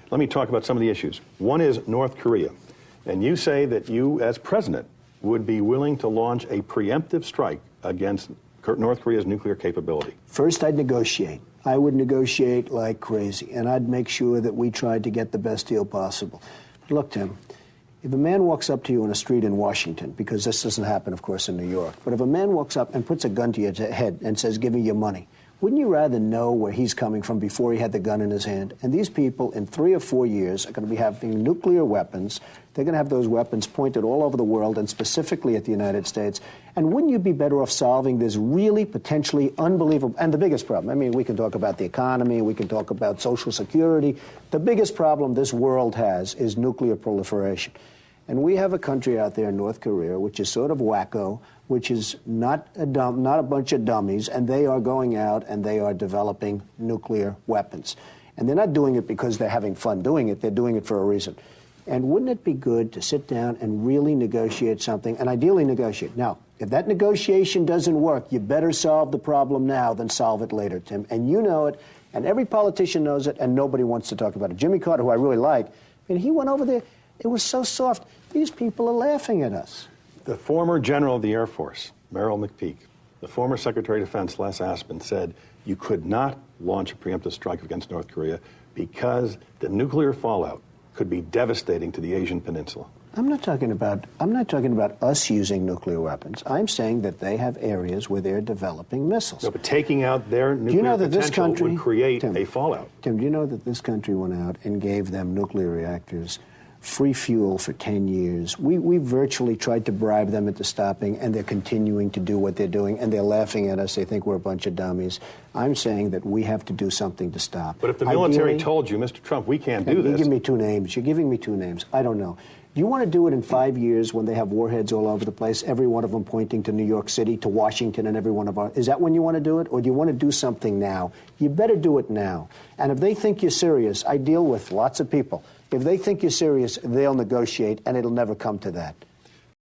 let me talk about some of the issues. One is North Korea. And you say that you, as president, would be willing to launch a preemptive strike against North Korea's nuclear capability. First, I'd negotiate. I would negotiate like crazy, and I'd make sure that we tried to get the best deal possible. But look, Tim, if a man walks up to you on a street in Washington, because this doesn't happen, of course, in New York, but if a man walks up and puts a gun to your head and says, give me your money, wouldn't you rather know where he's coming from before he had the gun in his hand? And these people, in 3 or 4 years, are going to be having nuclear weapons. They're going to have those weapons pointed all over the world, and specifically at the United States. And wouldn't you be better off solving this really potentially unbelievable, and the biggest problem, I mean, we can talk about the economy, we can talk about Social Security. The biggest problem this world has is nuclear proliferation. And we have a country out there, North Korea, which is sort of wacko, which is not a bunch of dummies, and they are going out and they are developing nuclear weapons. And they're not doing it because they're having fun doing it, they're doing it for a reason. And wouldn't it be good to sit down and really negotiate something, and ideally negotiate? Now, if that negotiation doesn't work, you better solve the problem now than solve it later, Tim. And you know it, and every politician knows it, and nobody wants to talk about it. Jimmy Carter, who I really like, and he went over there, it was so soft. These people are laughing at us. The former general of the Air Force, Merrill McPeak, the former Secretary of Defense, Les Aspin, said you could not launch a preemptive strike against North Korea because the nuclear fallout could be devastating to the Asian Peninsula. I'm not talking about us using nuclear weapons. I'm saying that they have areas where they're developing missiles. No, but taking out their nuclear potential would create a fallout. Tim, do you know that this country went out and gave them nuclear reactors, free fuel for 10 years? We virtually tried to bribe them into stopping, and they're continuing to do what they're doing, and they're laughing at us. They think we're a bunch of dummies. I'm saying that we have to do something to stop. But if the military told you, Mr. Trump, we can't do this. You give me 2 names. You're giving me 2 names. I don't know. Do you want to do it in 5 years when they have warheads all over the place, every one of them pointing to New York City, to Washington, and every one of our... Is that when you want to do it, or do you want to do something now? You better do it now. And if they think you're serious, I deal with lots of people. If they think you're serious, they'll negotiate, and it'll never come to that.